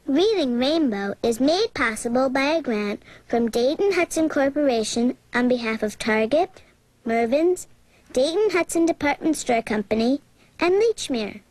Reading Rainbow is made possible by a grant from Dayton-Hudson Corporation on behalf of Target, Mervyn's, Dayton-Hudson Department Store Company, and Lechmere.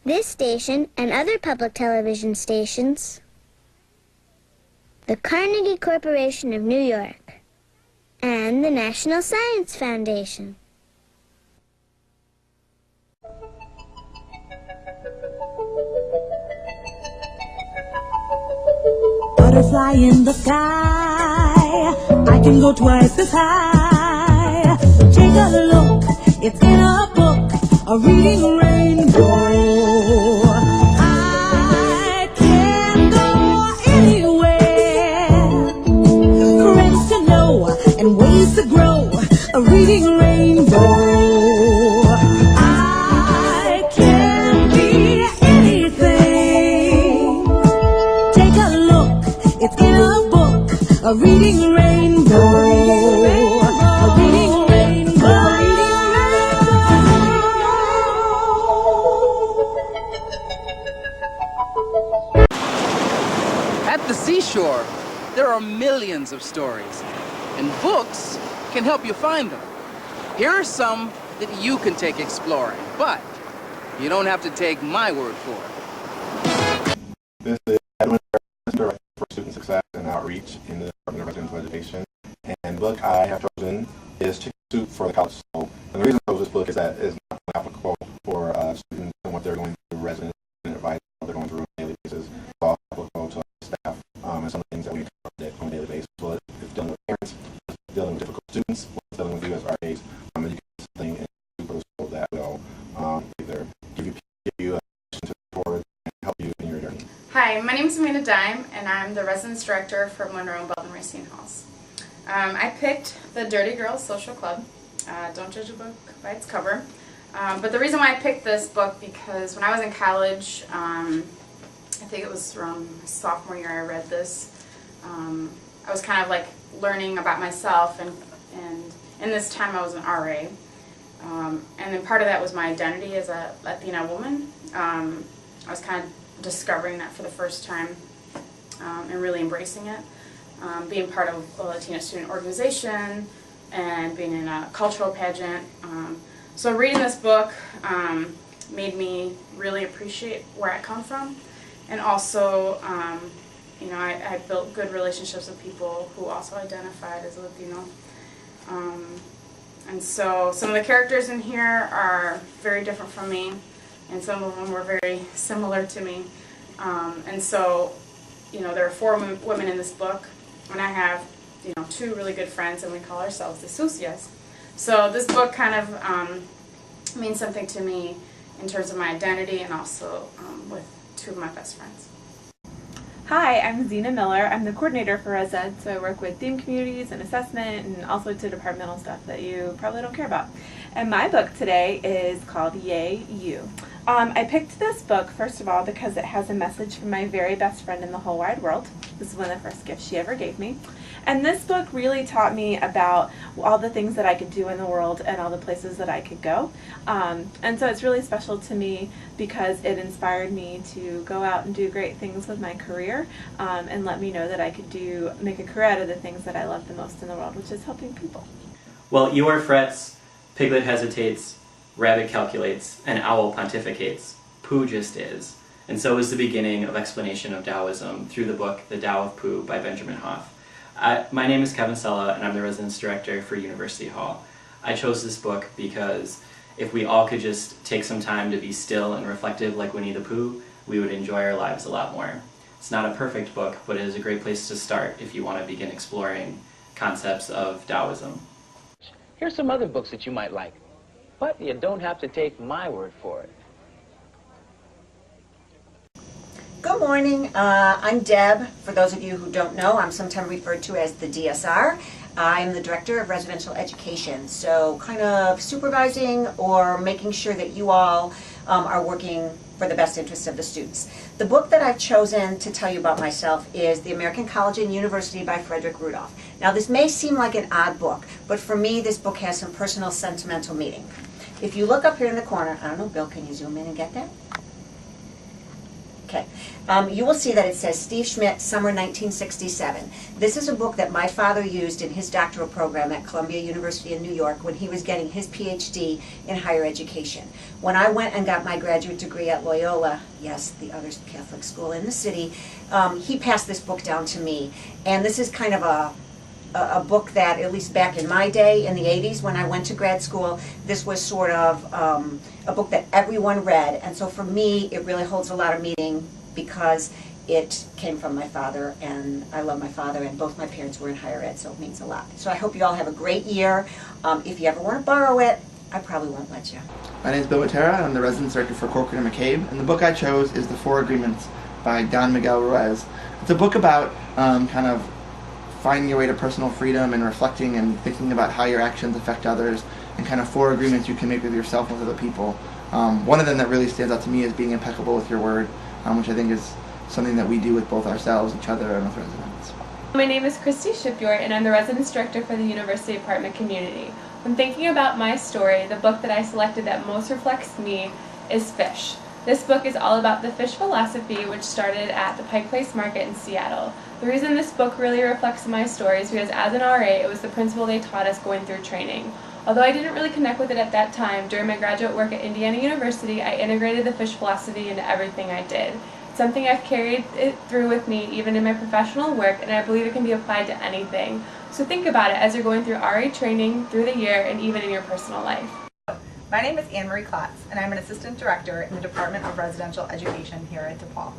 This station and other public television stations, the Carnegie Corporation of New York, and the National Science Foundation. Butterfly in the sky, I can go twice as high. Take a look, it's in a book, a reading rainbow. I can go anywhere, friends to know and ways to grow, a reading rainbow. I can be anything. Take a look, it's in a book, a reading rainbow. A reading rainbow. At the seashore, there are millions of stories, and books can help you find them. Here are some that you can take exploring, but you don't have to take my word for it. This is Director for Student Success and Outreach in the Department of Residential Education. And the book I have chosen is Chicken Soup for the College Soul. And the reason I chose this book is that it's not applicable for students and what they're going through, residents and advice, what they're going through on a daily basis. It's also applicable to staff and some of the things that we do on a daily basis. So if dealing with parents, dealing with difficult students, dealing with you as RAs, and you get something in for the soul that will either give you a to forward and help you in your journey. Hi, my name is Amanda Dime, and I'm the Residence Director for Monroe and Belden Racine Halls. I picked the Dirty Girls Social Club. Don't judge a book by its cover. But the reason why I picked this book, because when I was in college, I think it was around my sophomore year I read this. I was kind of like learning about myself, and in this time I was an RA. And then part of that was my identity as a Latina woman. I was kind of discovering that for the first time and really embracing it. Being part of a Latina student organization and being in a cultural pageant. So reading this book made me really appreciate where I come from, and also you know, I built good relationships with people who also identified as Latino. And so some of the characters in here are very different from me, and some of them were very similar to me. And so, you know, there are 4 women in this book, and I have, you know, 2 really good friends, and we call ourselves the Sucias. So this book kind of means something to me in terms of my identity, and also with 2 of my best friends. Hi, I'm Zena Miller. I'm the coordinator for Res Ed, so I work with theme communities and assessment and all sorts of departmental stuff that you probably don't care about. And my book today is called Yay You. I picked this book, first of all, because it has a message from my very best friend in the whole wide world. This is one of the first gifts she ever gave me. And this book really taught me about all the things that I could do in the world and all the places that I could go. And so it's really special to me because it inspired me to go out and do great things with my career, and let me know that I could make a career out of the things that I love the most in the world, which is helping people. Well, Eeyore frets, Piglet hesitates, Rabbit calculates, and Owl pontificates. Pooh just is. And so is the beginning of explanation of Taoism through the book The Tao of Pooh by Benjamin Hoff. My name is Kevin Sella, and I'm the Residence Director for University Hall. I chose this book because if we all could just take some time to be still and reflective like Winnie the Pooh, we would enjoy our lives a lot more. It's not a perfect book, but it is a great place to start if you want to begin exploring concepts of Taoism. Here's some other books that you might like, but you don't have to take my word for it. Good morning. I'm Deb. For those of you who don't know, I'm sometimes referred to as the DSR. I'm the Director of Residential Education, so kind of supervising or making sure that you all are working for the best interests of the students. The book that I've chosen to tell you about myself is The American College and University by Frederick Rudolph. Now this may seem like an odd book, but for me this book has some personal sentimental meaning. If you look up here in the corner, I don't know, Bill, can you zoom in and get that? Okay. You will see that it says Steve Schmidt, Summer 1967. This is a book that my father used in his doctoral program at Columbia University in New York when he was getting his PhD in higher education. When I went and got my graduate degree at Loyola, yes, the other Catholic school in the city, he passed this book down to me. And this is kind of a book that, at least back in my day, in the 80s when I went to grad school, this was sort of a book that everyone read. And so for me, it really holds a lot of meaning because it came from my father, and I love my father, and both my parents were in higher ed, so it means a lot. So I hope you all have a great year. If you ever want to borrow it, I probably won't let you. My name is Bill Matera. I'm the residence director for Corcoran and McCabe, and the book I chose is The Four Agreements by Don Miguel Ruiz. It's a book about kind of finding your way to personal freedom and reflecting and thinking about how your actions affect others, and kind of 4 agreements you can make with yourself and with other people. One of them that really stands out to me is being impeccable with your word, which I think is something that we do with both ourselves, each other, and with residents. My name is Christy Shipyort, and I'm the residence director for the University Apartment Community. When thinking about my story, the book that I selected that most reflects me is Fish. This book is all about the fish philosophy, which started at the Pike Place Market in Seattle. The reason this book really reflects my story is because as an RA, it was the principle they taught us going through training. Although I didn't really connect with it at that time, during my graduate work at Indiana University, I integrated the fish philosophy into everything I did. It's something I've carried it through with me even in my professional work, and I believe it can be applied to anything. So think about it as you're going through RA training through the year and even in your personal life. My name is Anne Marie Klotz, and I'm an assistant director in the Department of Residential Education here at DePaul.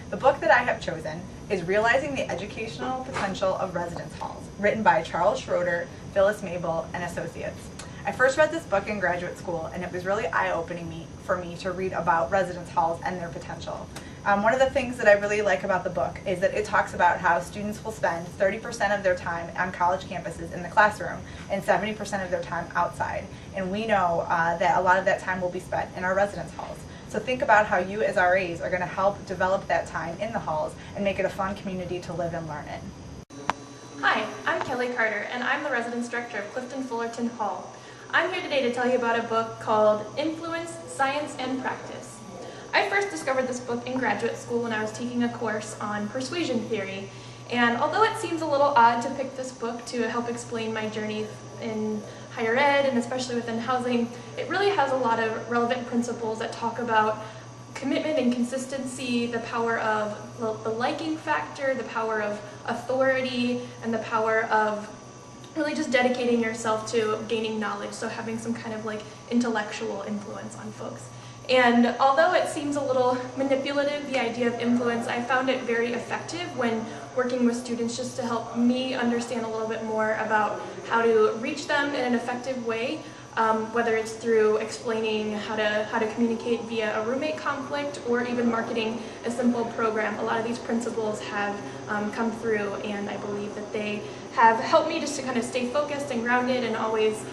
The book that I have chosen is Realizing the Educational Potential of Residence Halls, written by Charles Schroeder, Phyllis Mabel, and Associates. I first read this book in graduate school, and it was really eye-opening for me to read about residence halls and their potential. One of the things that I really like about the book is that it talks about how students will spend 30% of their time on college campuses in the classroom and 70% of their time outside. And we know that a lot of that time will be spent in our residence halls. So think about how you as RAs are going to help develop that time in the halls and make it a fun community to live and learn in. Hi, I'm Kelly Carter, and I'm the residence director of Clifton Fullerton Hall. I'm here today to tell you about a book called Influence, Science, and Practice. I first discovered this book in graduate school when I was taking a course on persuasion theory, and although it seems a little odd to pick this book to help explain my journey in higher ed and especially within housing, it really has a lot of relevant principles that talk about commitment and consistency, the power of the liking factor, the power of authority, and the power of really just dedicating yourself to gaining knowledge, so having some kind of like intellectual influence on folks. And although it seems a little manipulative, the idea of influence, I found it very effective when working with students just to help me understand a little bit more about how to reach them in an effective way, whether it's through explaining how to communicate via a roommate conflict or even marketing a simple program. A lot of these principles have come through, and I believe that they have helped me just to kind of stay focused and grounded and always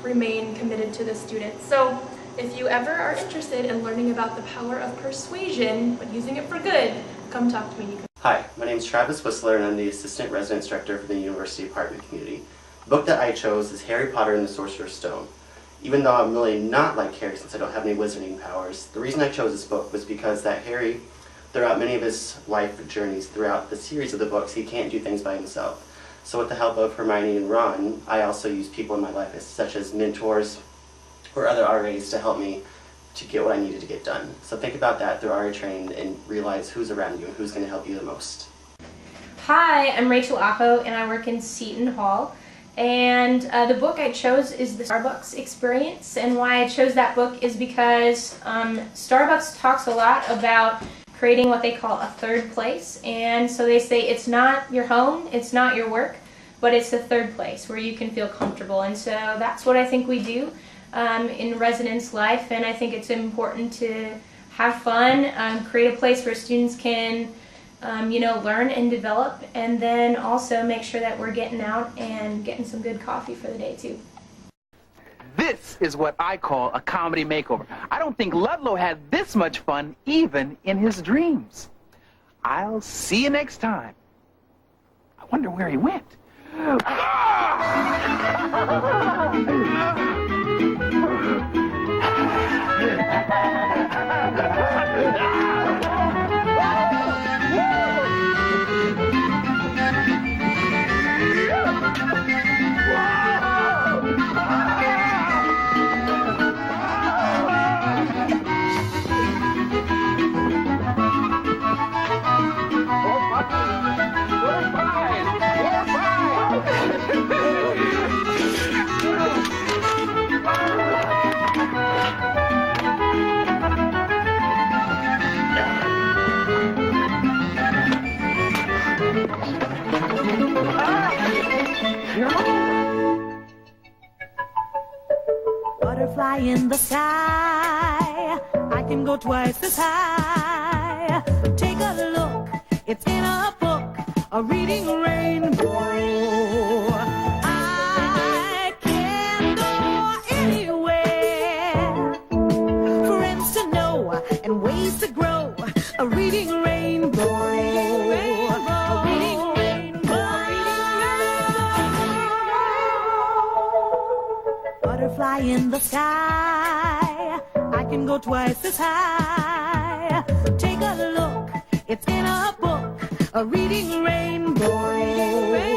remain committed to the students. So if you ever are interested in learning about the power of persuasion, but using it for good, come talk to me. Hi, my name is Travis Whistler, and I'm the Assistant Residence Director for the University Apartment Community. The book that I chose is Harry Potter and the Sorcerer's Stone. Even though I'm really not like Harry since I don't have any wizarding powers, the reason I chose this book was because that Harry, throughout many of his life journeys, throughout the series of the books, he can't do things by himself. So with the help of Hermione and Ron, I also use people in my life such as mentors or other RAs to help me to get what I needed to get done. So think about that through RA training and realize who's around you and who's going to help you the most. Hi, I'm Rachel Aho, and I work in Seton Hall. And the book I chose is the Starbucks Experience, and why I chose that book is because Starbucks talks a lot about creating what they call a third place, and so they say it's not your home, it's not your work, but it's the third place where you can feel comfortable, and so that's what I think we do in residence life, and I think it's important to have fun, create a place where students can learn and develop, and then also make sure that we're getting out and getting some good coffee for the day too. This is what I call a comedy makeover. I don't think Ludlow had this much fun even in his dreams. I'll see you next time. I wonder where he went. butterfly in the sky. I can go twice as high. Take a look, it's in a book, a reading rainbow. I can go anywhere. Friends to know and ways to grow. A reading rainbow. A reading rainbow. Butterfly in the sky. I can go twice as high. Take a look, it's in a book, a reading rainbow.